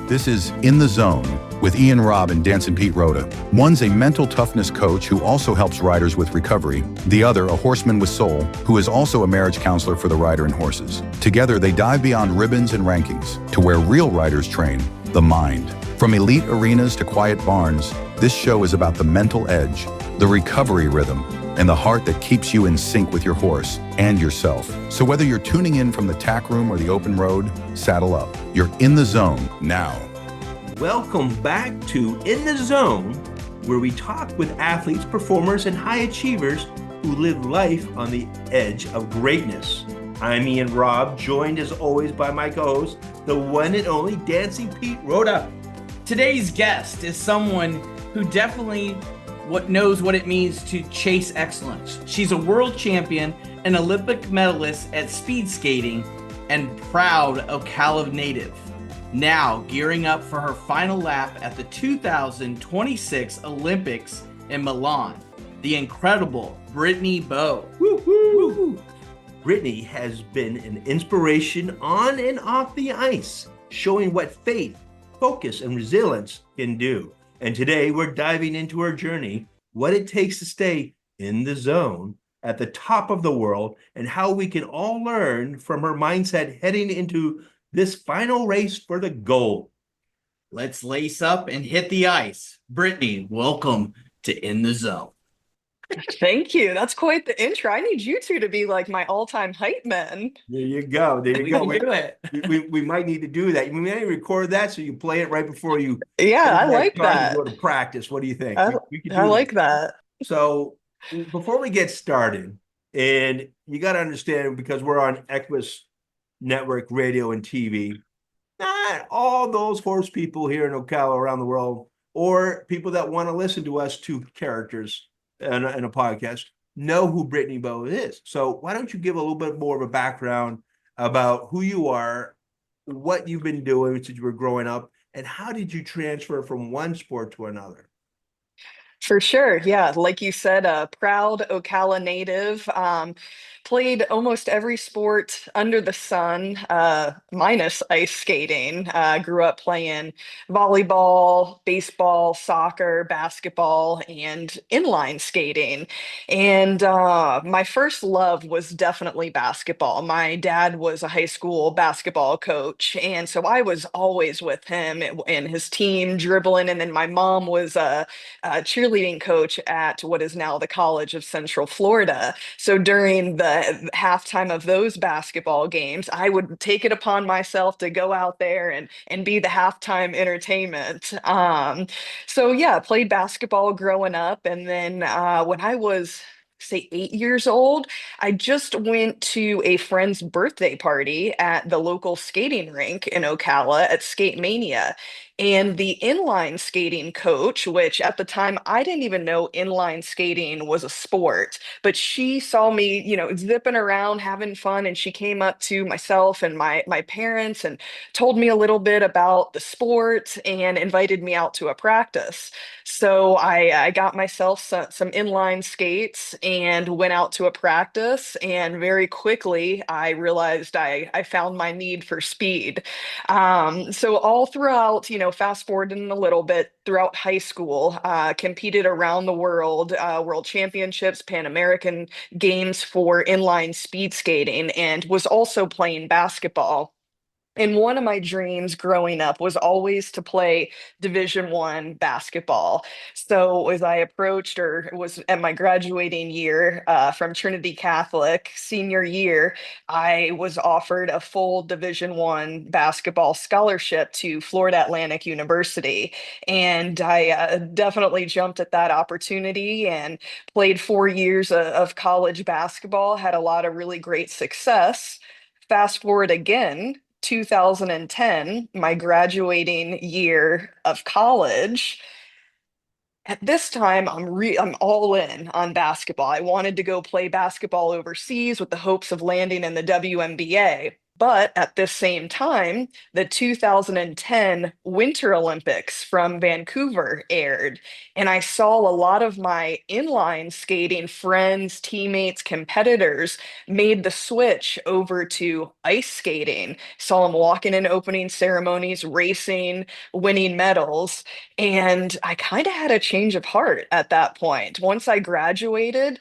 This is In the Zone with Ian Robb and Dancin Rhoda. One's a mental toughness coach who also helps riders with recovery. The other, a horseman with soul, who is also a marriage counselor for the rider and horses. Together, they dive beyond ribbons and rankings to where real riders train, the mind. From elite arenas to quiet barns, this show is about the mental edge, the recovery rhythm, and the heart that keeps you in sync with your horse and yourself. So whether you're tuning in from the tack room or the open road, saddle up. You're in the zone now. Welcome back to In the Zone, where we talk with athletes, performers, and high achievers who live life on the edge of greatness. I'm Ian Robb, joined as always by my co-host, the one and only Dancing Rhoda. Today's guest is someone who definitely knows what it means to chase excellence. She's a world champion, an Olympic medalist at speed skating, and proud Ocala native. Now gearing up for her final lap at the 2026 Olympics in Milan, the incredible Brittany Bowe. Woo-hoo. Brittany has been an inspiration on and off the ice, showing what faith, focus, and resilience can do. And today we're diving into her journey, what it takes to stay in the zone at the top of the world, and how we can all learn from her mindset heading into this final race for the gold. Let's lace up and hit the ice. Brittany, welcome to In the Zone. Thank you. That's quite the intro. I need you two to be like my all-time hype men. There you go. There you We go. can do it. We might need to do that. We may record that so you play it right before you. Yeah, I like that. Go to practice. What do you think? We could do I like that. So before we get started, and you got to understand, because we're on Equus Network Radio and TV, not all those horse people here in Ocala around the world, or people that want to listen to us two characters in a podcast, know who Brittany Bowe is. So why don't you give a little bit more of a background about who you are, what you've been doing since you were growing up, and how did you transfer from one sport to another? For sure. Yeah. Like you said, a proud Ocala native. Played almost every sport under the sun, minus ice skating. Grew up playing volleyball, baseball, soccer, basketball, and inline skating. And my first love was definitely basketball. My dad was a high school basketball coach, and so I was always with him and his team dribbling. And then my mom was a cheerleading coach at what is now the College of Central Florida. So during the halftime of those basketball games, I would take it upon myself to go out there and be the halftime entertainment. So yeah, played basketball growing up. And then when I was say 8 years old, I just went to a friend's birthday party at the local skating rink in Ocala at Skate Mania. And the inline skating coach, which at the time I didn't even know inline skating was a sport, but she saw me, zipping around having fun, and she came up to myself and my parents and told me a little bit about the sport and invited me out to a practice. So I got myself some inline skates and went out to a practice, and very quickly I realized I found my need for speed. So all throughout, fast forwarding a little bit, throughout high school, competed around the world, world championships, Pan American games for inline speed skating, and was also playing basketball. And one of my dreams growing up was always to play Division I basketball. So as I approached, or was at my graduating year from Trinity Catholic senior year, I was offered a full Division I basketball scholarship to Florida Atlantic University. And I definitely jumped at that opportunity and played 4 years of college basketball, had a lot of really great success. Fast forward again, 2010, my graduating year of college. At this time, I'm all in on basketball. I wanted to go play basketball overseas with the hopes of landing in the WNBA. But at this same time, the 2010 Winter Olympics from Vancouver aired, and I saw a lot of my inline skating friends, teammates, competitors made the switch over to ice skating. Saw them walking in opening ceremonies, racing, winning medals. And I kind of had a change of heart at that point. Once I graduated,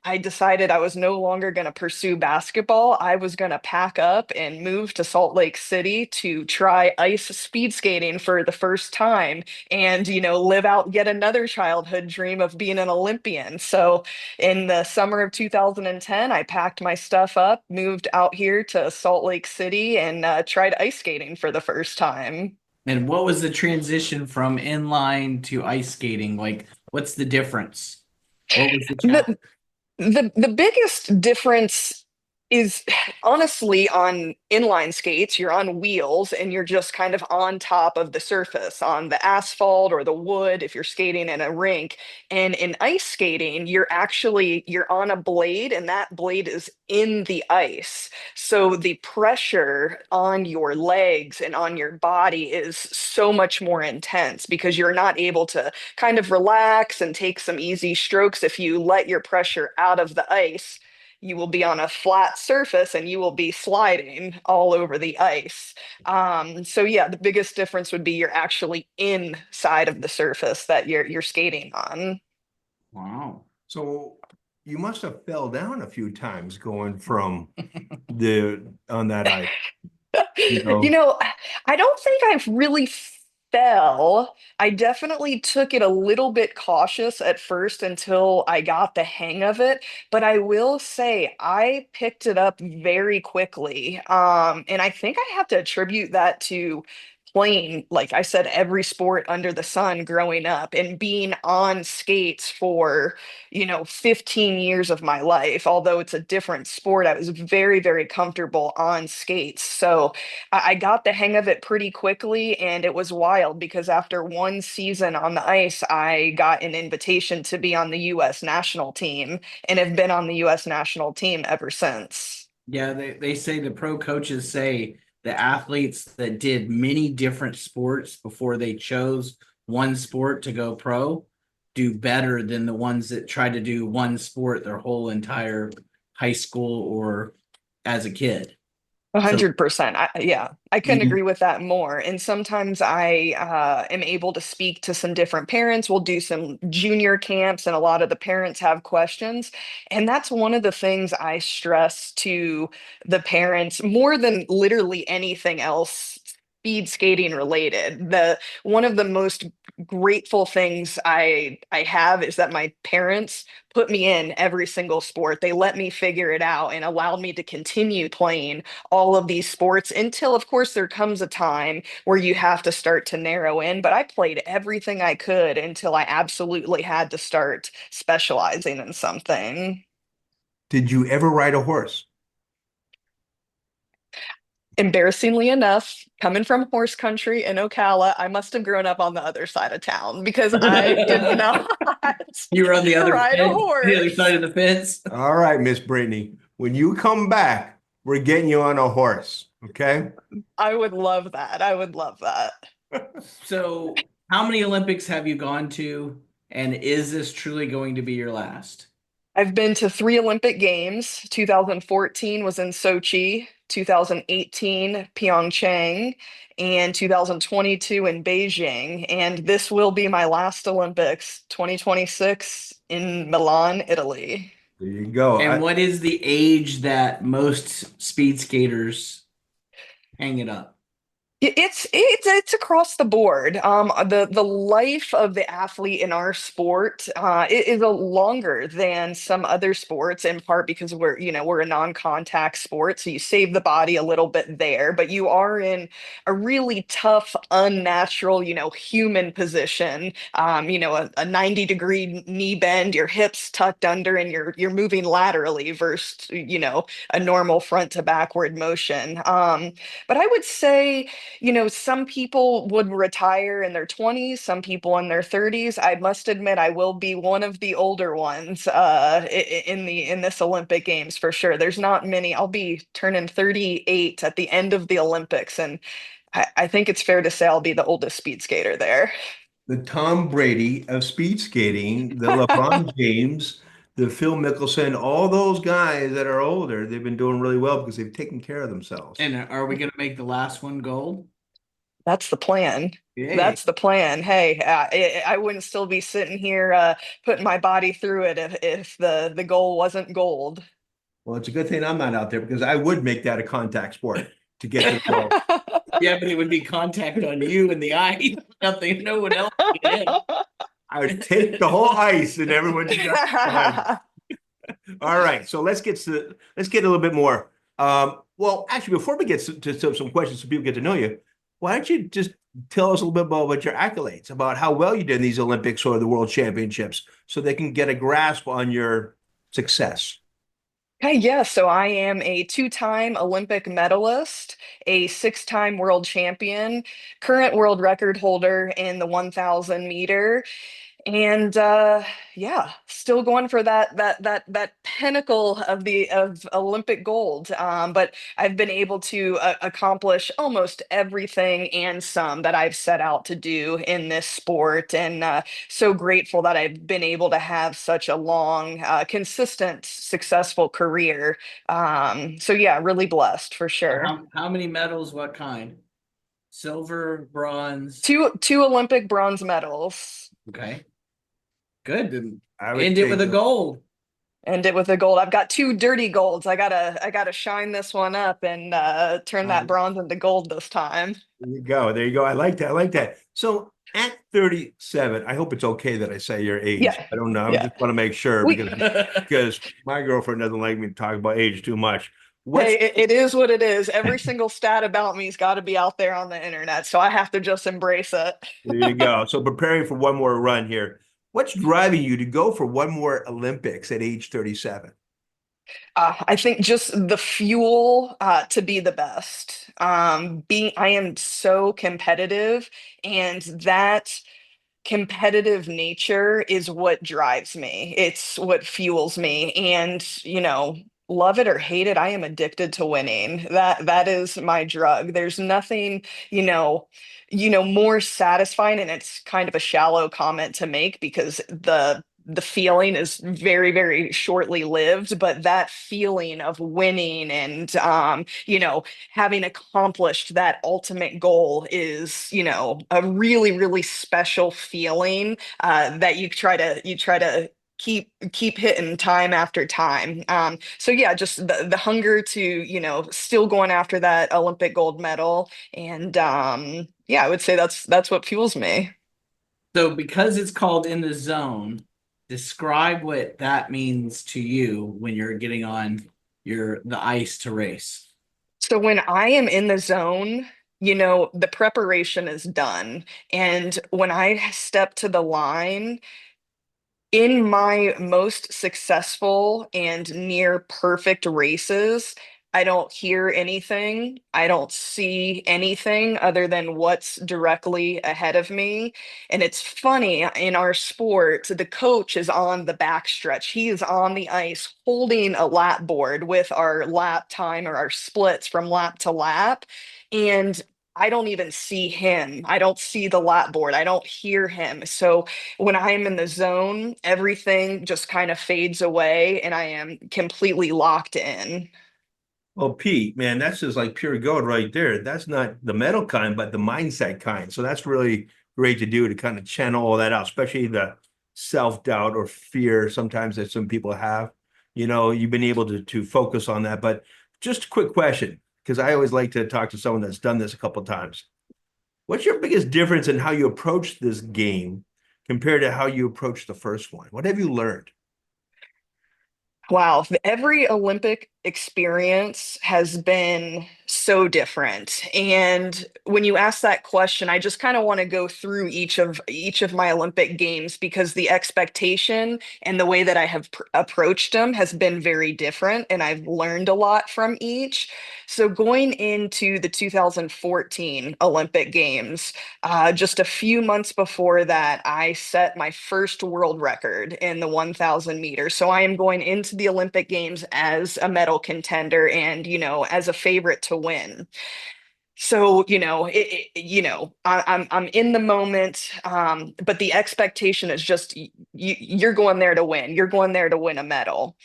I decided I was no longer going to pursue basketball. I was going to pack up and move to Salt Lake City to try ice speed skating for the first time and, live out yet another childhood dream of being an Olympian. So in the summer of 2010, I packed my stuff up, moved out here to Salt Lake City, and tried ice skating for the first time. And what was the transition from inline to ice skating? Like, what's the difference? What was the challenge? The, the biggest difference is honestly on inline skates, you're on wheels and you're just kind of on top of the surface on the asphalt or the wood if you're skating in a rink. And in ice skating, you're on a blade and that blade is in the ice. So the pressure on your legs and on your body is so much more intense because you're not able to kind of relax and take some easy strokes. If you let your pressure out of the ice, you will be on a flat surface and you will be sliding all over the ice. So yeah, the biggest difference would be you're actually inside of the surface that you're skating on. Wow. So you must have fell down a few times going from on that ice, you You know. know, I don't think I've really fell. I definitely took it a little bit cautious at first until I got the hang of it. But I will say I picked it up very quickly. And I think I have to attribute that to playing, like I said, every sport under the sun growing up and being on skates for 15 years of my life. Although it's a different sport, I was very, very comfortable on skates. So I got the hang of it pretty quickly, and it was wild because after one season on the ice, I got an invitation to be on the US national team and have been on the US national team ever since. Yeah, they say the pro coaches say the athletes that did many different sports before they chose one sport to go pro do better than the ones that try to do one sport their whole entire high school or as a kid. So 100%. Yeah, I couldn't you agree with that more. And sometimes I am able to speak to some different parents. We'll do some junior camps, and a lot of the parents have questions. And that's one of the things I stress to the parents more than literally anything else. Speed skating related. The one of the most grateful things I have is that my parents put me in every single sport. They let me figure it out and allowed me to continue playing all of these sports until, of course, there comes a time where you have to start to narrow in. But I played everything I could until I absolutely had to start specializing in something. Did you ever ride a horse? Embarrassingly enough, coming from horse country in Ocala, I must have grown up on the other side of town because I did not were on ride a the other horse. side of the fence. All right, Miss Brittany, when you come back, we're getting you on a horse, okay? I would love that. I would love that. So, how many Olympics have you gone to? And is this truly going to be your last? I've been to three Olympic Games. 2014 was in Sochi, 2018 Pyeongchang, and 2022 in Beijing. And this will be my last Olympics, 2026 in Milan, Italy. There you go. And what is the age that most speed skaters hang it up? It's across the board. The life of the athlete in our sport is a longer than some other sports, in part because we're a non-contact sport, so you save the body a little bit there, but you are in a really tough, unnatural, human position. A 90-degree knee bend, your hips tucked under, and you're moving laterally versus a normal front to backward motion. But I would say some people would retire in their 20s, some people in their 30s. I must admit, I will be one of the older ones in this Olympic Games for sure. There's not many. I'll be turning 38 at the end of the Olympics, and I think it's fair to say I'll be the oldest speed skater there. The Tom Brady of speed skating, the LeBron James, the Phil Mickelson, all those guys that are older, they've been doing really well because they've taken care of themselves. And are we going to make the last one gold? That's the plan. Yay. That's the plan. Hey, I wouldn't still be sitting here putting my body through it if the goal wasn't gold. Well, it's a good thing I'm not out there because I would make that a contact sport to get to the goal. Yeah, but it would be contact on you in the eye. Nothing, no one else can get in. I would take the whole ice and everyone just got All right, so let's get a little bit more. Well, actually, before we get to some questions so people get to know you, why don't you just tell us a little bit about your accolades, about how well you did in these Olympics or the World Championships, so they can get a grasp on your success. Hey, yeah, so I am a two-time Olympic medalist, a six-time world champion, current world record holder in the 1,000 meter, and yeah, still going for that pinnacle of Olympic gold. But I've been able to accomplish almost everything and some that I've set out to do in this sport, and so grateful that I've been able to have such a long, consistent, successful career. So yeah, really blessed for sure. How many medals? What kind? Silver, bronze? Two Olympic bronze medals. Okay. Good. Then I would end it with a take gold. End it with a gold. I've got two dirty golds. I gotta shine this one up and turn that bronze into gold this time. There you go. There you go. I like that. I like that. So at 37, I hope it's okay that I say your age. Yeah. I don't know. Yeah. I just want to make sure because my girlfriend doesn't like me to talk about age too much. Hey, it is what it is. Every single stat about me's got to be out there on the internet, so I have to just embrace it. There you go. So preparing for one more run here. What's driving you to go for one more Olympics at age 37? I think just the fuel to be the best. I am so competitive, and that competitive nature is what drives me. It's what fuels me. And, love it or hate it, I am addicted to winning. That is my drug. There's nothing, more satisfying, and it's kind of a shallow comment to make because the feeling is very, very shortly lived, but that feeling of winning and having accomplished that ultimate goal is a really, really special feeling that you try to keep hitting time after time. So yeah, just the hunger to still going after that Olympic gold medal, and yeah, I would say that's what fuels me. So because it's called In the Zone, describe what that means to you when you're getting on the ice to race. So when I am in the zone, the preparation is done. And when I step to the line, in my most successful and near perfect races, I don't hear anything. I don't see anything other than what's directly ahead of me. And it's funny, in our sport, the coach is on the backstretch. He is on the ice holding a lap board with our lap time or our splits from lap to lap. And I don't even see him. I don't see the lap board. I don't hear him. So when I'm in the zone, everything just kind of fades away and I am completely locked in. Well, Pete, man, that's just like pure gold right there. That's not the mental kind, but the mindset kind. So that's really great to do, to kind of channel all that out, especially the self-doubt or fear sometimes that some people have. You've been able to focus on that. But just a quick question, because I always like to talk to someone that's done this a couple of times. What's your biggest difference in how you approach this game compared to how you approached the first one? What have you learned? Wow, every Olympic experience has been so different. And when you ask that question, I just kind of want to go through each of my Olympic games, because the expectation and the way that I have approached them has been very different, and I've learned a lot from each. So going into the 2014 Olympic Games, just a few months before that, I set my first world record in the 1,000 meters. So I am going into the Olympic Games as a medal contender and, as a favorite to win. So, I'm in the moment, but the expectation is just you're going there to win. You're going there to win a medal.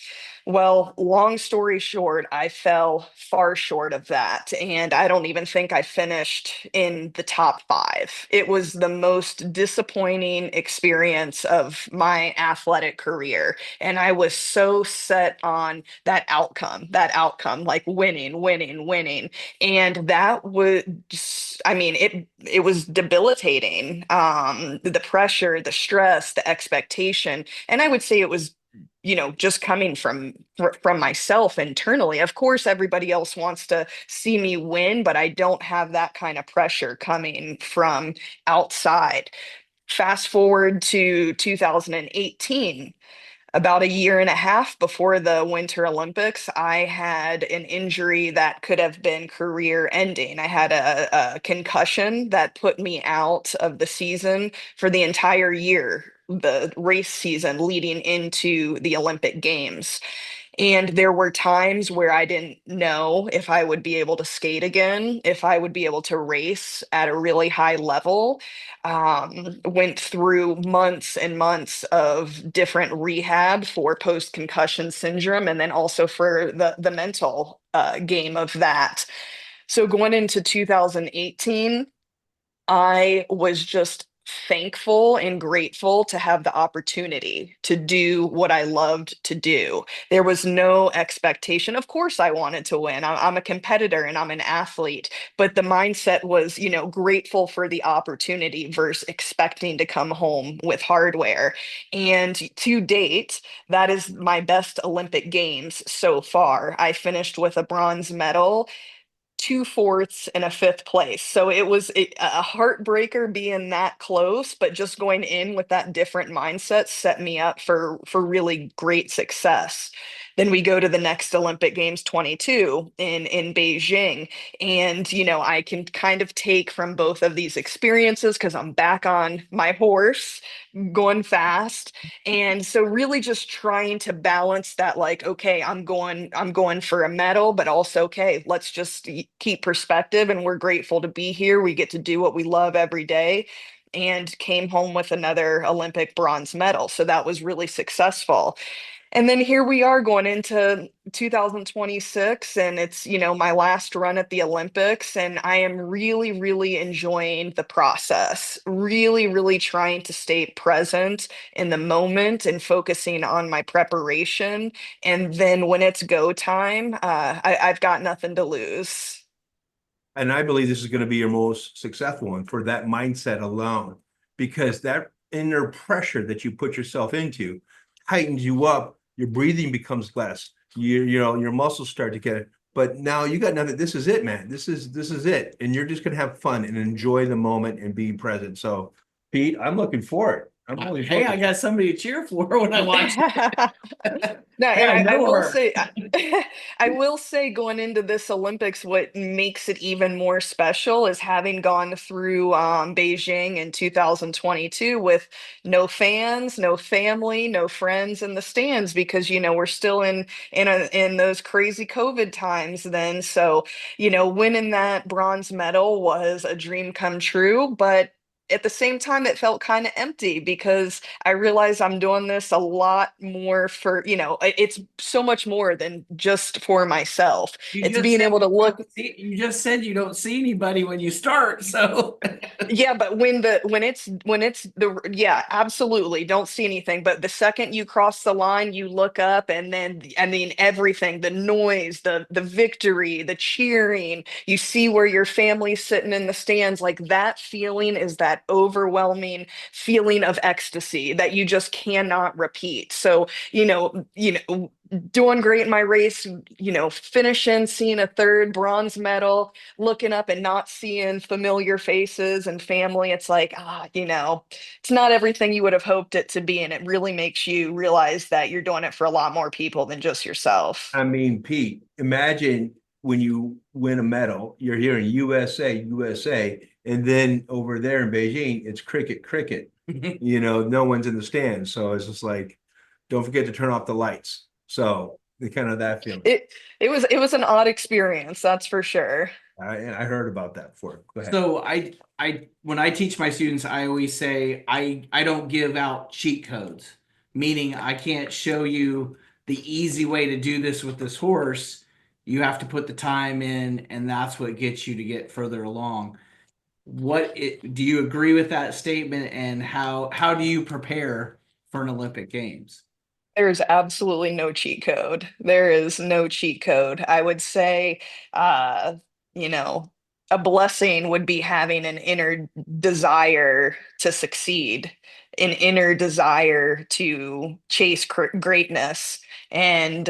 Well, long story short, I fell far short of that. And I don't even think I finished in the top five. It was the most disappointing experience of my athletic career. And I was so set on like winning, winning, winning. And that was, I mean, it was debilitating. The pressure, the stress, the expectation. And I would say it was just coming from myself internally. Of course, everybody else wants to see me win, but I don't have that kind of pressure coming from outside. Fast forward to 2018, about a year and a half before the Winter Olympics, I had an injury that could have been career ending. I had a concussion that put me out of the season for the entire year, the race season leading into the Olympic Games. And there were times where I didn't know if I would be able to skate again, if I would be able to race at a really high level. Went through months and months of different rehab for post-concussion syndrome, and then also for the mental game of that. So going into 2018, I was just thankful and grateful to have the opportunity to do what I loved to do. There was no expectation. Of course, I wanted to win. I'm a competitor and I'm an athlete, but the mindset was, grateful for the opportunity versus expecting to come home with hardware. And to date, that is my best Olympic Games so far. I finished with a bronze medal, two fourths and a fifth place. So it was a heartbreaker being that close, but just going in with that different mindset set me up for really great success. Then we go to the next Olympic Games 22 in Beijing. And, I can kind of take from both of these experiences because I'm back on my horse going fast. And so really just trying to balance that, like, okay, I'm going for a medal, but also, okay, let's just keep perspective, and we're grateful to be here. We get to do what we love every day, and came home with another Olympic bronze medal. So that was really successful. And then here we are going into 2026, and it's, my last run at the Olympics, and I am really, really enjoying the process, really, really trying to stay present in the moment and focusing on my preparation. And then when it's go time, I've got nothing to lose. And I believe this is going to be your most successful one for that mindset alone, because that inner pressure that you put yourself into tightens you up. Your breathing becomes less. Your muscles start to get it. But now you got nothing. This is it, man. This is it. And you're just gonna have fun and enjoy the moment and be present. So, Pete, I'm looking for it. I'm really Hey, I got somebody to cheer for when I watch it. No, Hey, and I know will her. say, I will say, going into this Olympics, what makes it even more special is having gone through Beijing in 2022 with no fans, no family, no friends in the stands, because we're still in those crazy COVID times then. So winning that bronze medal was a dream come true, but at the same time, it felt kind of empty because I realized I'm doing this a lot more for, it's so much more than just for myself. You It's just being said able to look. you just said you don't see anybody when you start, so Yeah, but yeah, absolutely don't see anything. But the second you cross the line, you look up, and then I mean everything, the noise, the victory, the cheering, you see where your family's sitting in the stands, like that feeling is that that overwhelming feeling of ecstasy that you just cannot repeat. So, doing great in my race, finishing, seeing a third bronze medal, looking up and not seeing familiar faces and family. It's like, it's not everything you would have hoped it to be. And it really makes you realize that you're doing it for a lot more people than just yourself. I mean, Pete, imagine when you win a medal, you're here in USA, and then over there in Beijing, it's cricket. No one's in the stands. So it's just like, don't forget to turn off the lights. So the kind of that feeling. It was an odd experience, that's for sure. I heard about that before. Go ahead. So I when I teach my students, I always say I don't give out cheat codes, meaning I can't show you the easy way to do this with this horse. You have to put the time in, and that's what gets you to get further along. Do you agree with that statement, and how do you prepare for an Olympic Games? There's absolutely no cheat code. There is no cheat code. I would say, uh, you know, a blessing would be having an inner desire to succeed, an inner desire to chase greatness. And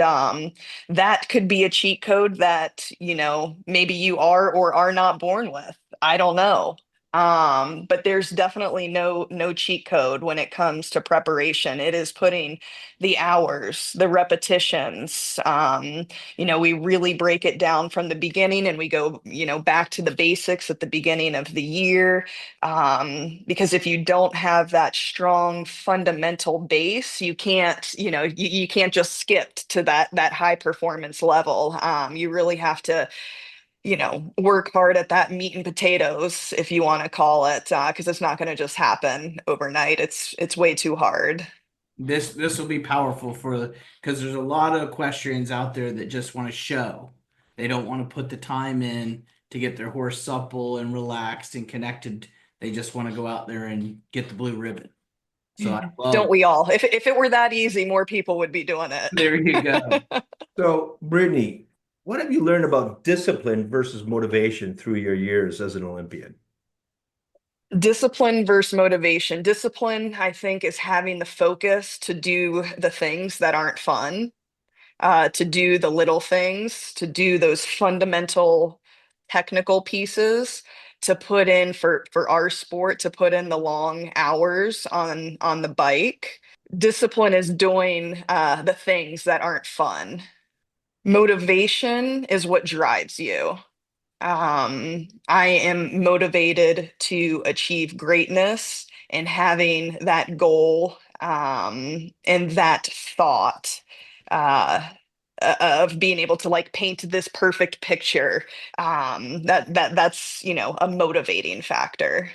that could be a cheat code that, maybe you are or are not born with. I don't know. But there's definitely no cheat code when it comes to preparation. It is putting the hours, the repetitions. We really break it down from the beginning and we go, back to the basics at the beginning of the year. Because if you don't have that strong fundamental base, you can't, you can't just skip to that high performance level. You really have to work hard at that meat and potatoes, if you want to call it, because it's not going to just happen overnight. It's way too hard. This will be powerful because there's a lot of equestrians out there that just want to show. They don't want to put the time in to get their horse supple and relaxed and connected. They just want to go out there and get the blue ribbon. So don't we all? If it were that easy, more people would be doing it. There you go. So, Brittany, what have you learned about discipline versus motivation through your years as an Olympian? Discipline versus motivation. Discipline, I think, is having the focus to do the things that aren't fun, to do the little things, to do those fundamental technical pieces, to put in for our sport, to put in the long hours on the bike. Discipline is doing the things that aren't fun. Motivation is what drives you. I am motivated to achieve greatness and having that goal and that thought of being able to like paint this perfect picture. That's a motivating factor.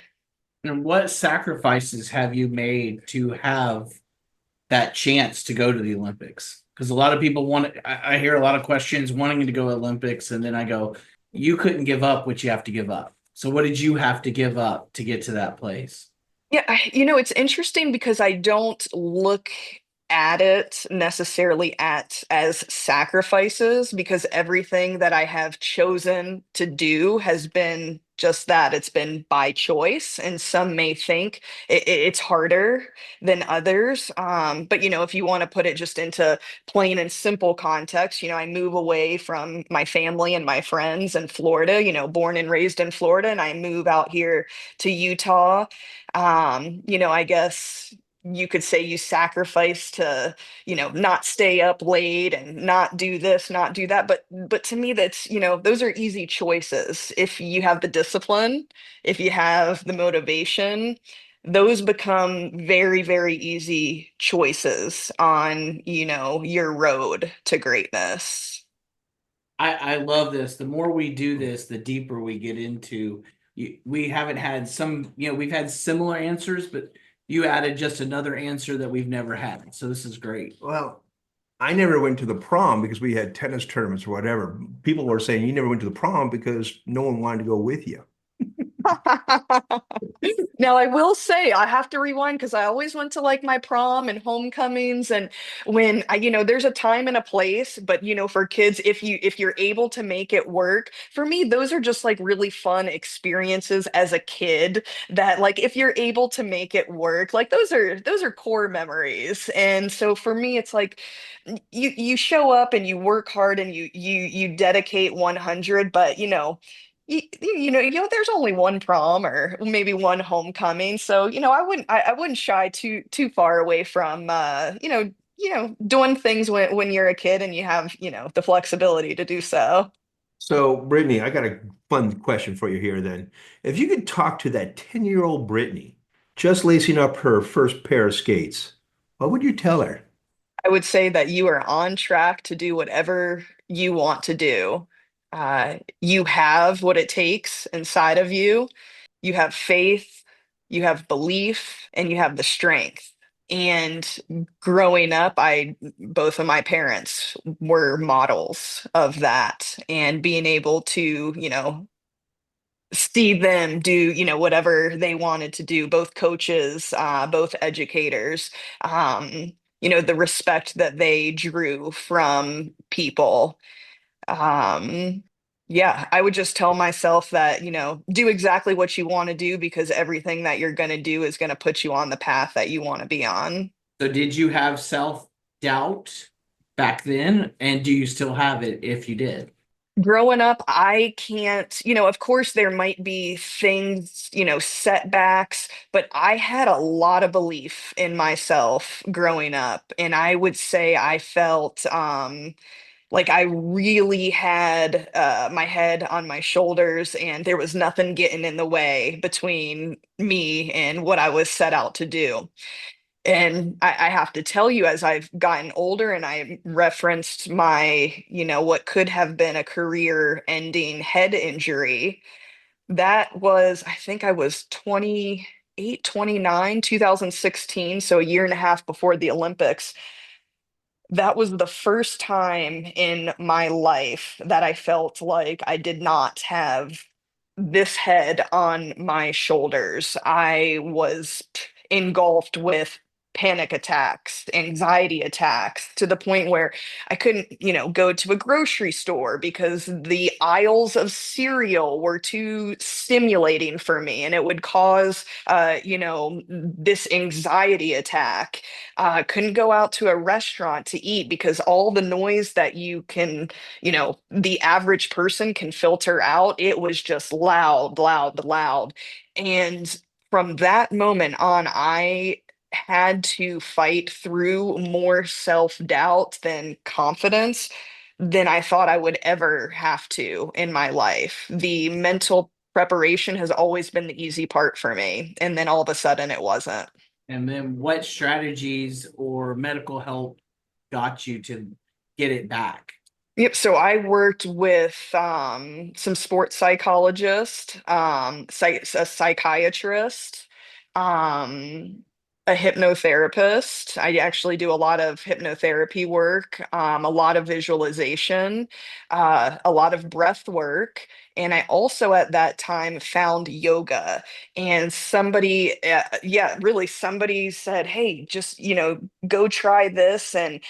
And what sacrifices have you made to have that chance to go to the Olympics? Because a lot of people I hear a lot of questions wanting to go Olympics, and then I go, you couldn't give up what you have to give up. So what did you have to give up to get to that place? Yeah, it's interesting because I don't look at it necessarily as sacrifices, because everything that I have chosen to do has been just that. It's been by choice, and some may think it's harder than others. But if you want to put it just into plain and simple context, I move away from my family and my friends in Florida, born and raised in Florida, and I move out here to Utah. I guess you could say you sacrifice to not stay up late and not do this, not do that, but to me that's those are easy choices. If you have the discipline, if you have the motivation, those become very, very easy choices on your road to greatness. I love this. The more we do this, the deeper we get into. We haven't had we've had similar answers, but you added just another answer that we've never had. So this is great. Well, I never went to the prom because we had tennis tournaments or whatever. People were saying you never went to the prom because no one wanted to go with you. Now, I will say I have to rewind because I always went to like my prom and homecomings, and when there's a time and a place, but for kids, if you're able to make it work, for me, those are just like really fun experiences as a kid that like if you're able to make it work, like those are core memories. And so for me, it's like you show up and you work hard and you dedicate 100, but there's only one prom or maybe one homecoming, so I wouldn't shy too far away from doing things when you're a kid and you have the flexibility to do so. So, Brittany, I got a fun question for you here then. If you could talk to that 10-year-old Brittany just lacing up her first pair of skates, what would you tell her? I would say that you are on track to do whatever you want to do. You have what it takes inside of you. You have faith, you have belief, and you have the strength. And growing up, both of my parents were models of that, and being able to, see them do, whatever they wanted to do, both coaches, both educators, the respect that they drew from people. Um, yeah, I would just tell myself that, do exactly what you want to do because everything that you're going to do is going to put you on the path that you want to be on. So did you have self-doubt back then? And do you still have it if you did? Growing up, I can't, of course, there might be things, setbacks, but I had a lot of belief in myself growing up. And I would say I felt, like I really had my head on my shoulders, and there was nothing getting in the way between me and what I was set out to do. And I have to tell you, as I've gotten older and I referenced my, what could have been a career ending head injury, that was, I think I was 28, 29, 2016, so a year and a half before the Olympics. That was the first time in my life that I felt like I did not have this head on my shoulders. I was engulfed with panic attacks, anxiety attacks, to the point where I couldn't, go to a grocery store because the aisles of cereal were too stimulating for me, and it would cause, this anxiety attack. Couldn't go out to a restaurant to eat because all the noise that the average person can filter out, it was just loud, loud, loud. And from that moment on, I had to fight through more self-doubt than confidence than I thought I would ever have to in my life. The mental preparation has always been the easy part for me. And then all of a sudden it wasn't. And then what strategies or medical help got you to get it back? Yep. So I worked with some sports psychologists, a psychiatrist, um, a hypnotherapist. I actually do a lot of hypnotherapy work, a lot of visualization, a lot of breath work. And I also at that time found yoga. And somebody said, hey, just, go try this. And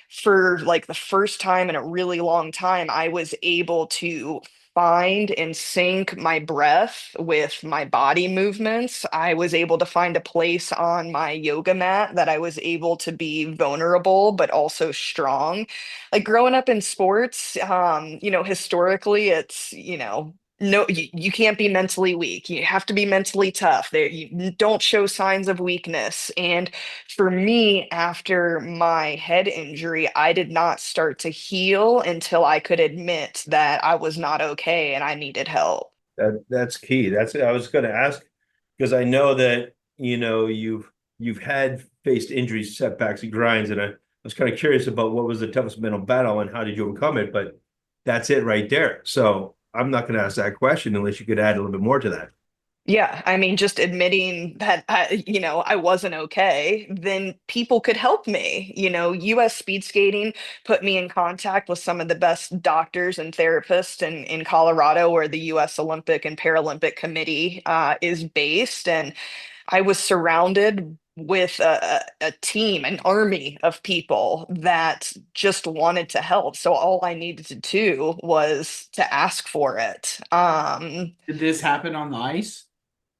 for like the first time in a really long time, I was able to find and sync my breath with my body movements. I was able to find a place on my yoga mat that I was able to be vulnerable, but also strong. Like growing up in sports, historically, it's, no, you can't be mentally weak. You have to be mentally tough. There, you don't show signs of weakness. And for me, after my head injury, I did not start to heal until I could admit that I was not okay and I needed help. That's key. That's I was going to ask because I know that you've had faced injuries, setbacks, and grinds, and I was kind of curious about what was the toughest mental battle and how did you overcome it. But that's it right there. So I'm not going to ask that question unless you could add a little bit more to that. Yeah, I mean, just admitting that I wasn't okay, then people could help me. US speed skating put me in contact with some of the best doctors and therapists in Colorado, where the US Olympic and Paralympic Committee is based. And I was surrounded with a team, an army of people that just wanted to help. So all I needed to do was to ask for it. Did this happen on the ice?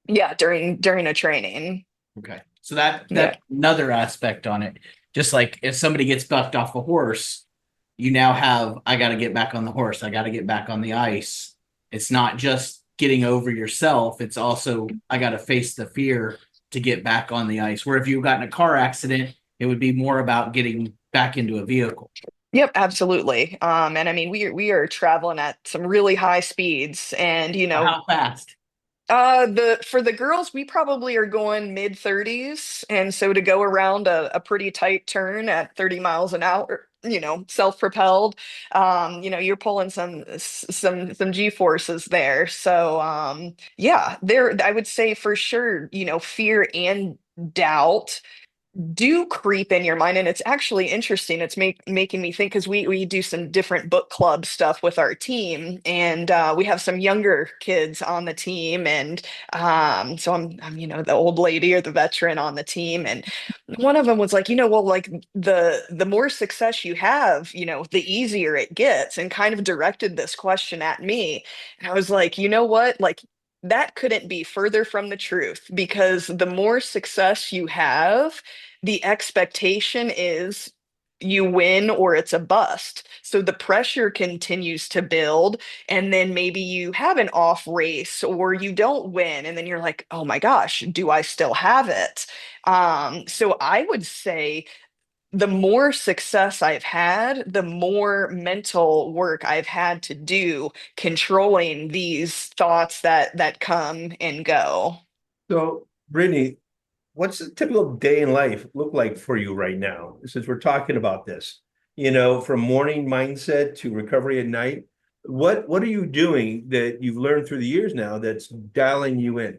Yeah, during a training. Okay. So that's Yeah. another aspect on it. Just like if somebody gets bucked off a horse, you now have, I got to get back on the horse. I got to get back on the ice. It's not just getting over yourself. It's also, I got to face the fear to get back on the ice. Where if you got in a car accident, it would be more about getting back into a vehicle. Yep, absolutely. And I mean, we are traveling at some really high speeds, and How fast? the for the girls, we probably are going mid 30s, and so to go around a pretty tight turn at 30 miles an hour, self-propelled, you're pulling some G forces there. So yeah, there I would say for sure, fear and doubt do creep in your mind. And it's actually interesting, it's making me think, because we do some different book club stuff with our team, and we have some younger kids on the team. And so I'm the old lady or the veteran on the team, and one of them was like, well, like the more success you have, the easier it gets, and kind of directed this question at me. And I was like, you know what, like, that couldn't be further from the truth, because the more success you have, the expectation is you win or it's a bust. So the pressure continues to build. And then maybe you have an off race or you don't win. And then you're like, oh my gosh, do I still have it? So I would say the more success I've had, the more mental work I've had to do controlling these thoughts that come and go. So, Brittany, what's a typical day in life look like for you right now? Since we're talking about this, from morning mindset to recovery at night, what are you doing that you've learned through the years now that's dialing you in?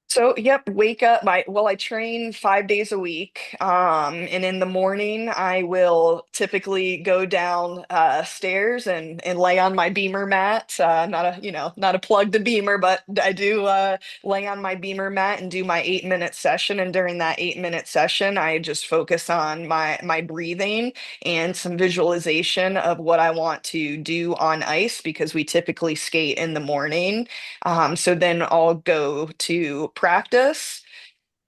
So, yep, wake up. I train 5 days a week. And in the morning, I will typically go down stairs and lay on my beamer mat. Not a plug to beamer, but I do lay on my beamer mat and do my 8-minute session. And during that 8-minute session, I just focus on my breathing and some visualization of what I want to do on ice, because we typically skate in the morning. So then I'll go to practice,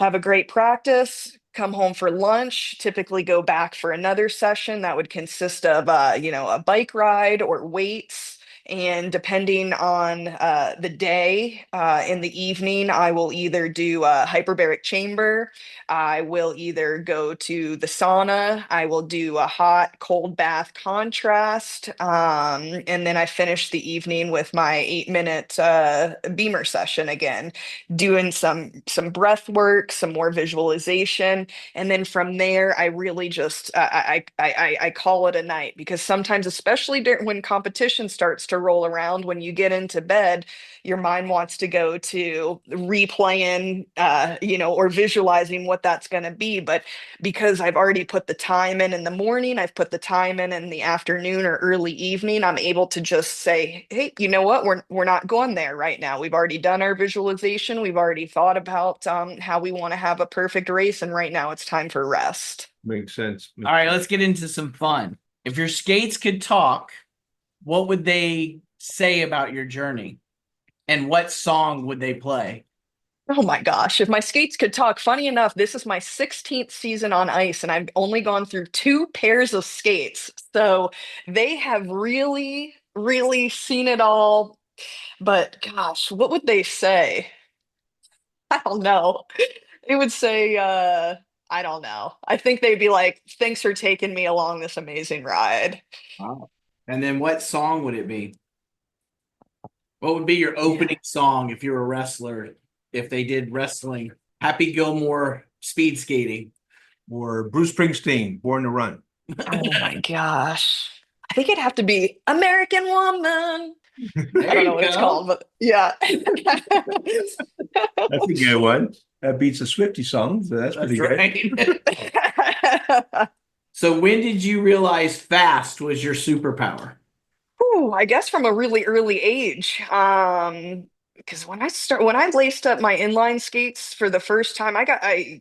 have a great practice, come home for lunch, typically go back for another session that would consist of, a bike ride or weights. And depending on the day, in the evening, I will either do a hyperbaric chamber, I will either go to the sauna, I will do a hot cold bath contrast, and then I finish the evening with my 8-minute beamer session again, doing some breath work, some more visualization, and then from there I really just I call it a night, because sometimes, especially when competition starts to roll around, when you get into bed, your mind wants to go to replaying, or visualizing what that's going to be. But because I've already put the time in the morning, I've put the time in the afternoon or early evening, I'm able to just say, hey, you know what, we're not going there right now. We've already done our visualization. We've already thought about how we want to have a perfect race, and right now it's time for rest. Makes sense. All right, let's get into some fun. If your skates could talk, what would they say about your journey? And what song would they play? Oh my gosh, if my skates could talk. Funny enough, this is my 16th season on ice, and I've only gone through 2 pairs of skates. So they have really, really seen it all. But gosh, what would they say? I don't know. They would say, I don't know. I think they'd be like, thanks for taking me along this amazing ride. Wow. And then what song would it be? What would be your Yeah. opening song if you're a wrestler, if they did wrestling? Happy Gilmore speed skating. Or Bruce Springsteen, Born to Run. Oh my gosh. I think it'd have to be American Woman. I don't know what it's called, but yeah. That's a good one. That beats a Swiftie song, so that's pretty good. Right. So when did you realize fast was your superpower? Ooh, I guess from a really early age. Because when I laced up my inline skates for the first time, I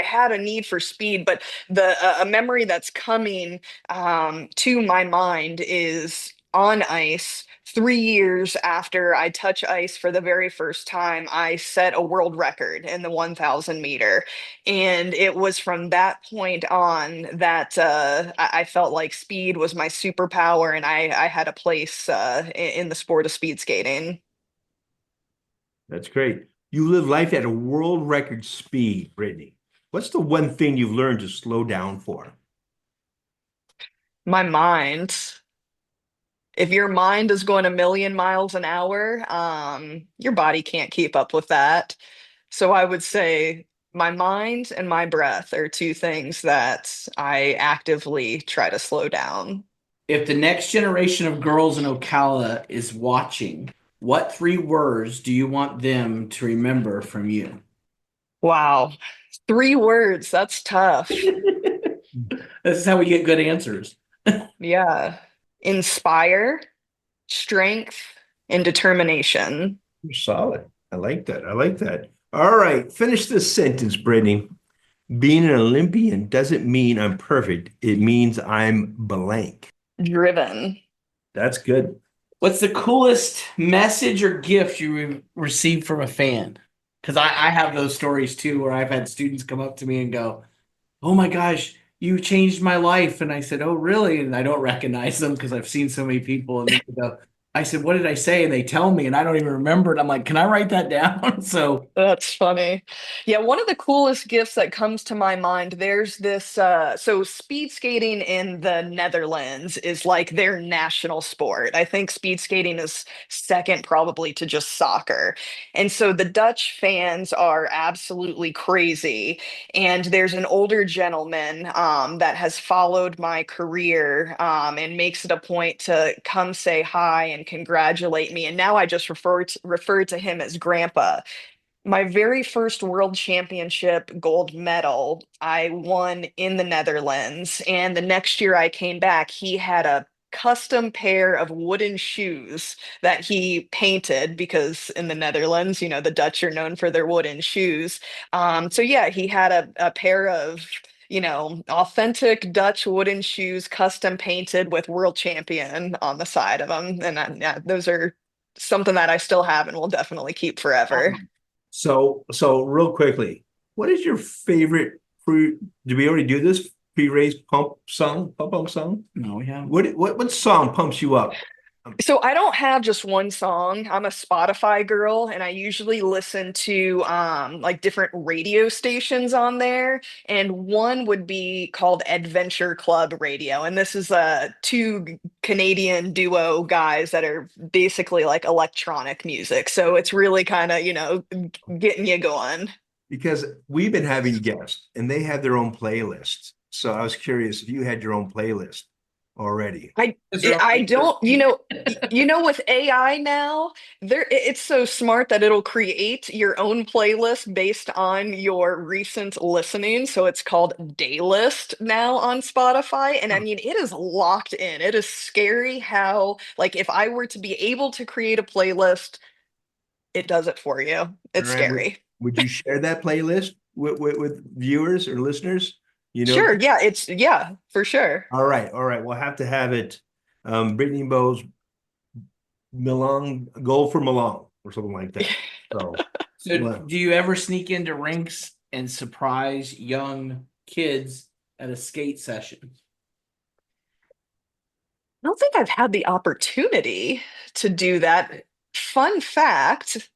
had a need for speed, but the a memory that's coming to my mind is on ice. 3 years after I touch ice for the very first time, I set a world record in the 1,000 meter. And it was from that point on that I felt like speed was my superpower, and I had a place in the sport of speed skating. That's great. You live life at a world record speed, Brittany. What's the one thing you've learned to slow down for? My mind. If your mind is going a million miles an hour, your body can't keep up with that. So I would say my mind and my breath are two things that I actively try to slow down. If the next generation of girls in Ocala is watching, what three words do you want them to remember from you? Wow. 3 words, that's tough. This is how we get good answers. Yeah. Inspire, strength, and determination. You're solid. I like that. I like that. All right, finish this sentence, Brittany. Being an Olympian doesn't mean I'm perfect. It means I'm blank. Driven. That's good. What's the coolest message or gift you received from a fan? Because I have those stories too, where I've had students come up to me and go, "Oh my gosh, you changed my life." And I said, "Oh, really?" And I don't recognize them because I've seen so many people. And they go, I said, "What did I say?" And they tell me, and I don't even remember it. I'm like, "Can I write that down?" So That's funny. Yeah, one of the coolest gifts that comes to my mind, there's this so speed skating in the Netherlands is like their national sport. I think speed skating is second probably to just soccer. And so the Dutch fans are absolutely crazy. And there's an older gentleman that has followed my career and makes it a point to come say hi and congratulate me. And now I just refer to him as Grandpa. My very first world championship gold medal, I won in the Netherlands. And the next year I came back, he had a custom pair of wooden shoes that he painted because in the Netherlands, the Dutch are known for their wooden shoes. So yeah, he had a pair of, authentic Dutch wooden shoes, custom painted with world champion on the side of them. And yeah, those are something that I still have and will definitely keep forever. So real quickly, what is your favorite pre? Did we already do this pre-race pump song? no, we have. What song pumps you up? So I don't have just one song. I'm a Spotify girl and I usually listen to like different radio stations on there. And one would be called Adventure Club Radio. And this is two Canadian duo guys that are basically like electronic music. So it's really kind of, getting you going. Because we've been having guests and they have their own playlists. So I was curious if you had your own playlist already. I don't, with AI now, it's so smart that it'll create your own playlist based on your recent listening. So it's called Daylist now on Spotify. And I mean, it is locked in. It is scary how, like, if I were to be able to create a playlist, it does it for you. It's All right. scary. Would you share that playlist with viewers or listeners? Sure. Yeah, for sure. All right. We'll have to have it. Brittany Bowe's Milan, goal for Milan or something like that. So Do you ever sneak into rinks and surprise young kids at a skate session? I don't think I've had the opportunity to do that. Fun fact,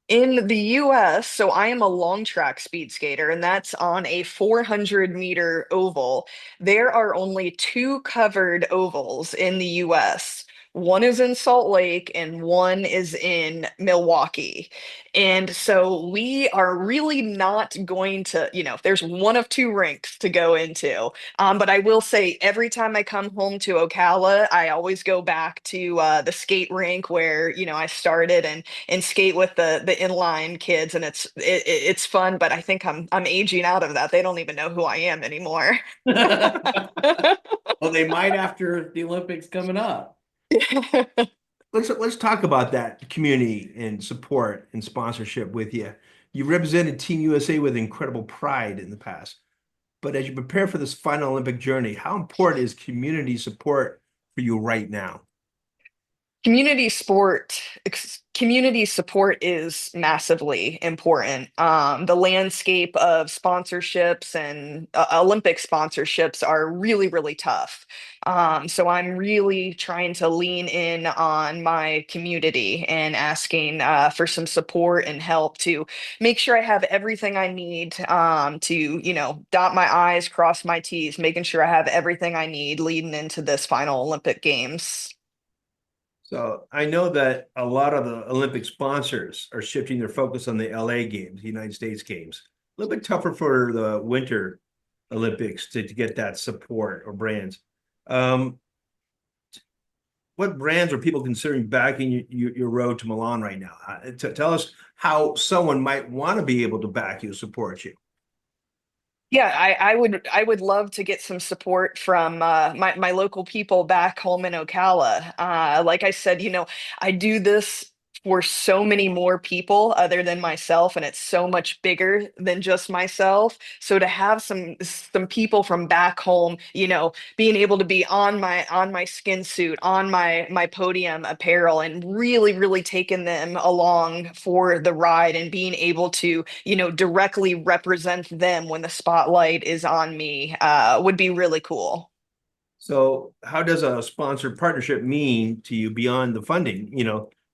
in the US, so I am a long track speed skater, and that's on a 400-meter oval. There are only two covered ovals in the US. One is in Salt Lake and one is in Milwaukee. And so we are really not going to, there's one of two rinks to go into. But I will say every time I come home to Ocala, I always go back to the skate rink where, I started and skate with the inline kids, and it's fun, but I think I'm aging out of that. They don't even know who I am anymore. Well, they might after the Olympics coming up. Let's talk about that community and support and sponsorship with you. You represented Team USA with incredible pride in the past, but as you prepare for this final Olympic journey, how important is community support for you right now? Community support is massively important. The landscape of sponsorships and Olympic sponsorships are really, really tough. So I'm really trying to lean in on my community and asking for some support and help to make sure I have everything I need to, dot my I's, cross my T's, making sure I have everything I need leading into this final Olympic Games. So I know that a lot of the Olympic sponsors are shifting their focus on the LA Games, the United States Games. A little bit tougher for the Winter Olympics to get that support or brands. What brands are people considering backing your road to Milan right now? Tell us how someone might want to be able to back you, support you. Yeah, I would love to get some support from my local people back home in Ocala. Like I said, I do this for so many more people other than myself, and it's so much bigger than just myself. So to have some people from back home, being able to be on my skin suit, on my podium apparel, and really, really taking them along for the ride and being able to, directly represent them when the spotlight is on me, would be really cool. So how does a sponsored partnership mean to you beyond the funding?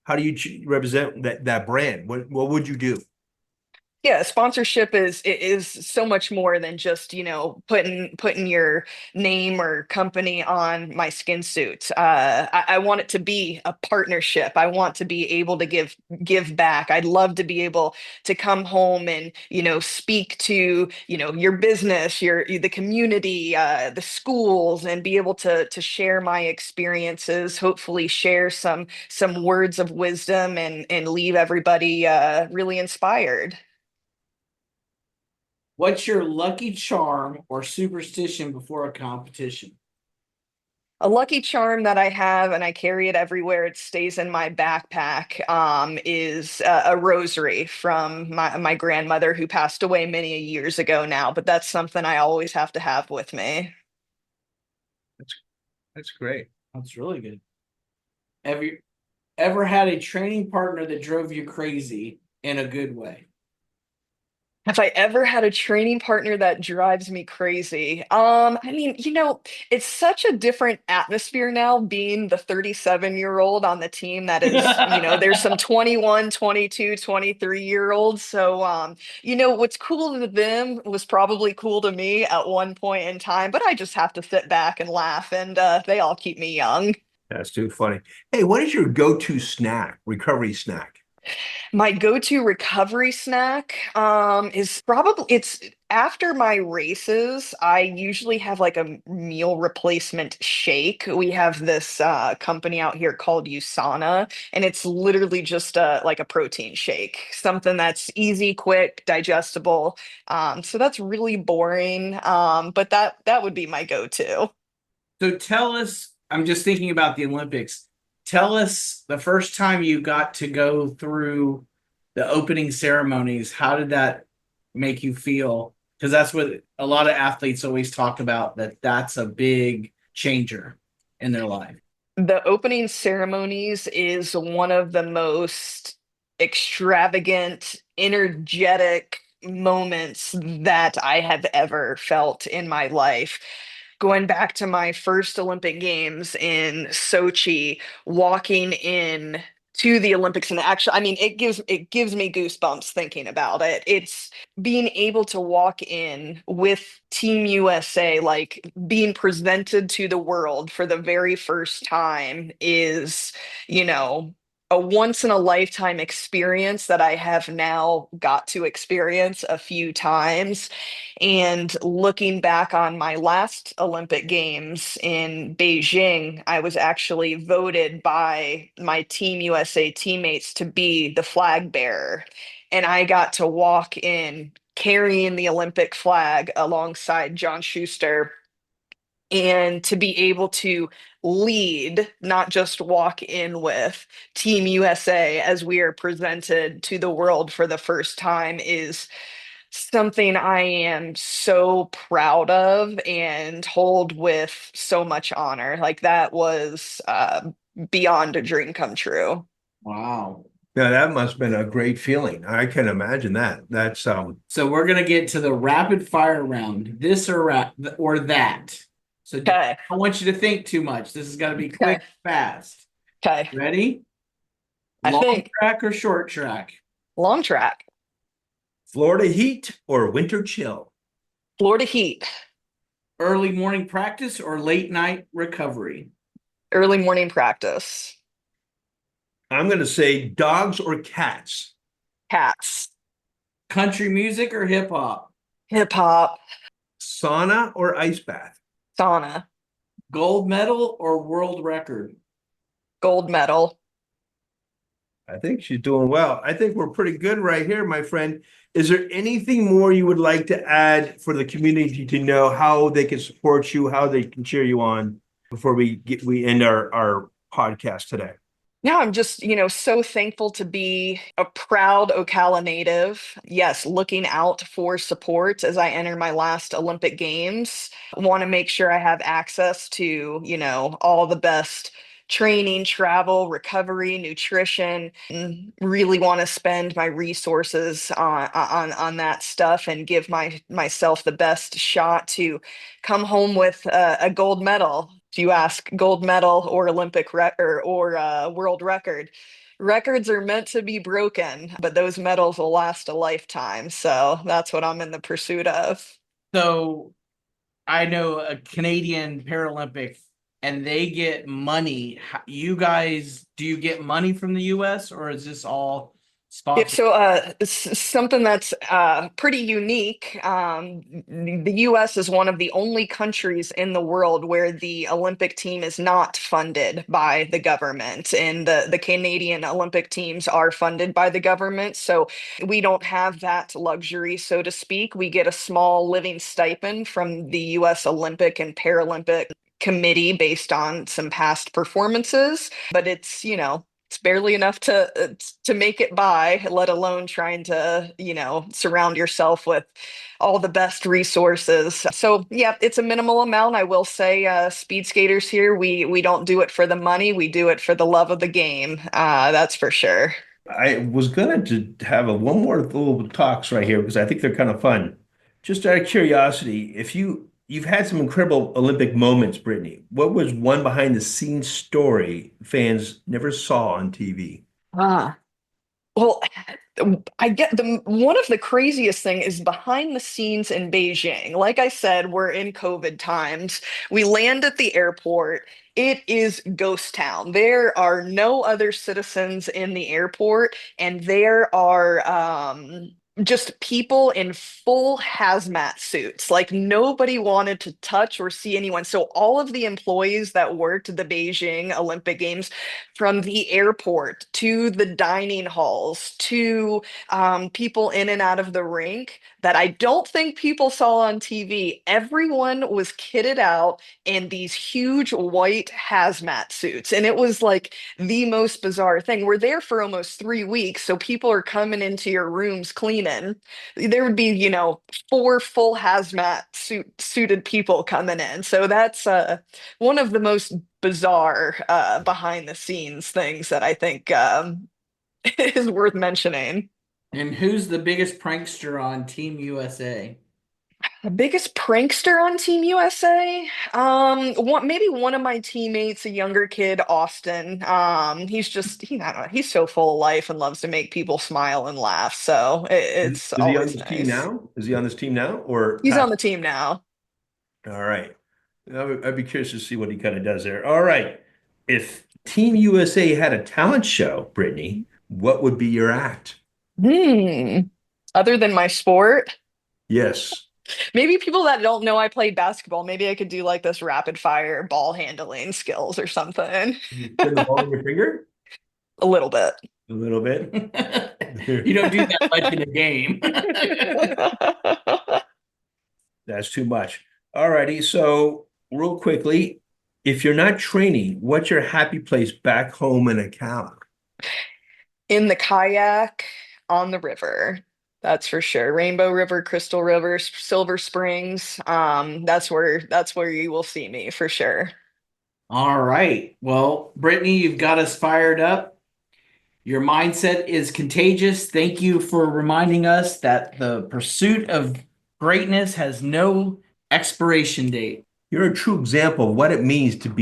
How do you represent that brand? What would you do? Yeah, sponsorship is so much more than just, putting your name or company on my skin suit. I want it to be a partnership. I want to be able to give back. I'd love to be able to come home and, speak to, your business, the community, the schools, and be able to share my experiences, hopefully share some words of wisdom and leave everybody really inspired. What's your lucky charm or superstition before a competition? A lucky charm that I have, and I carry it everywhere. It stays in my backpack. Is a rosary from my grandmother who passed away many years ago now. But that's something I always have to have with me. That's great. That's really good. Have you ever had a training partner that drove you crazy in a good way? Have I ever had a training partner that drives me crazy? I mean, it's such a different atmosphere now being the 37-year-old on the team that is, there's some 21, 22, 23-year-olds. So, what's cool to them was probably cool to me at one point in time, but I just have to sit back and laugh, and they all keep me young. That's too funny. Hey, what is your go-to snack, recovery snack? My go-to recovery snack is probably it's after my races. I usually have like a meal replacement shake. We have this company out here called USANA, and it's literally just like a protein shake, something that's easy, quick, digestible. So that's really boring, but that would be my go-to. So tell us, I'm just thinking about the Olympics. Tell us the first time you got to go through the opening ceremonies. How did that make you feel? Because that's what a lot of athletes always talk about, that's a big changer in their life. The opening ceremonies is one of the most extravagant, energetic moments that I have ever felt in my life. Going back to my first Olympic Games in Sochi, walking in to the Olympics. And actually, I mean, it gives me goosebumps thinking about it. It's being able to walk in with Team USA, like being presented to the world for the very first time is, you know, a once in a lifetime experience that I have now got to experience a few times. And looking back on my last Olympic Games in Beijing, I was actually voted by my Team USA teammates to be the flag bearer. And I got to walk in carrying the Olympic flag alongside John Schuster, and to be able to lead, not just walk in with Team USA as we are presented to the world for the first time, is something I am so proud of and hold with so much honor. Like that was beyond a dream come true. Wow. Now that must have been a great feeling. I can imagine that. That's So we're gonna get to the rapid fire round. This or that. So I Okay. don't want you to think too much. This is gonna be quick, Okay. fast. Okay. Ready? I Long think track or short track? long track, Florida heat or winter chill. Florida Heat, Early morning practice or late night recovery? early morning practice, I'm going to say dogs or cats. cats, Country music or hip hop? hip hop, Sauna or ice bath. sauna, Gold medal or world record? gold medal. I think she's doing well. I think we're pretty good right here, my friend. Is there anything more you would like to add for the community to know how they can support you, how they can cheer you on before we end our podcast today? Yeah, I'm just, so thankful to be a proud Ocala native. Yes, looking out for support as I enter my last Olympic Games. Want to make sure I have access to, all the best training, travel, recovery, nutrition, and really want to spend my resources on that stuff and give myself the best shot to come home with a gold medal. If you ask gold medal or Olympic record or world record, records are meant to be broken, but those medals will last a lifetime. So that's what I'm in the pursuit of. So I know a Canadian Paralympic and they get money. You guys, do you get money from the US or is this all Yeah, sponsored? so something that's pretty unique. The US is one of the only countries in the world where the Olympic team is not funded by the government, and the Canadian Olympic teams are funded by the government. So we don't have that luxury, so to speak. We get a small living stipend from the US Olympic and Paralympic Committee based on some past performances, but it's barely enough to make it by, let alone trying to, surround yourself with all the best resources. So yeah, it's a minimal amount. I will say, speed skaters here, we don't do it for the money. We do it for the love of the game. That's for sure. I was gonna have one more little talks right here because I think they're kind of fun. Just out of curiosity, if you've had some incredible Olympic moments, Brittany, what was one behind the scenes story fans never saw on TV? Ah. Well, I get one of the craziest thing is behind the scenes in Beijing. Like I said, we're in COVID times. We land at the airport. It is ghost town. There are no other citizens in the airport, and there are just people in full hazmat suits. Like nobody wanted to touch or see anyone. So all of the employees that worked the Beijing Olympic Games, from the airport to the dining halls to people in and out of the rink, that I don't think people saw on TV. Everyone was kitted out in these huge white hazmat suits. And it was like the most bizarre thing. We're there for almost 3 weeks. So people are coming into your rooms cleaning. There would be, four full hazmat suited people coming in. So that's one of the most bizarre behind the scenes things that I think is worth mentioning. And who's the biggest prankster on Team USA? The biggest prankster on Team USA? Maybe one of my teammates, a younger kid, Austin. I don't know, he's so full of life and loves to make people smile and laugh. So it's Is he on always this team nice. now? Is he on this team now, or He's on past? the team now. All right. I'd be curious to see what he kind of does there. All right. If Team USA had a talent show, Brittany, what would be your act? Hmm. Other than my sport, Yes. maybe people that don't know I played basketball, maybe I could do like this rapid fire ball handling skills or something. You spin the ball on your finger? A little bit. A little bit. You don't do that much in a game. That's too much. All righty. So, real quickly, if you're not training, what's your happy place back home in Ocala? In the kayak on the river. That's for sure. Rainbow River, Crystal River, Silver Springs. That's where you will see me for sure. All right. Well, Brittany, you've got us fired up. Your mindset is contagious. Thank you for reminding us that the pursuit of greatness has no expiration date. You're a true example of what it means to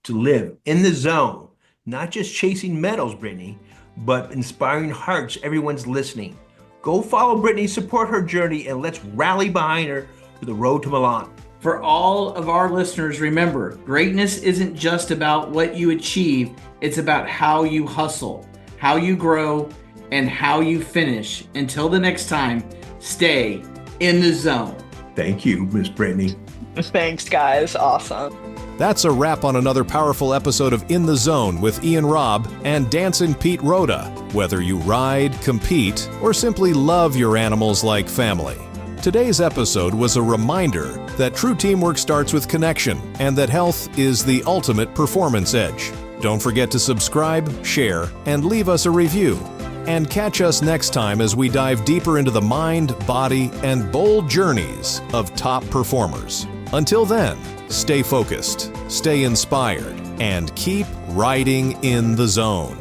live in the zone, not just chasing medals, Brittany, but inspiring hearts. Everyone's listening. Go follow Brittany, support her journey, and let's rally behind her for the road to Milan. For all of our listeners, remember, greatness isn't just about what you achieve. It's about how you hustle, how you grow, and how you finish. Until the next time, stay in the zone. Thank you, Miss Brittany. Thanks, guys. Awesome. That's a wrap on another powerful episode of In the Zone with Ian Robb and Dancin Rhoda. Whether you ride, compete, or simply love your animals like family, today's episode was a reminder that true teamwork starts with connection and that health is the ultimate performance edge. Don't forget to subscribe, share, and leave us a review. And catch us next time as we dive deeper into the mind, body, and bold journeys of top performers. Until then, stay focused, stay inspired, and keep riding in the zone.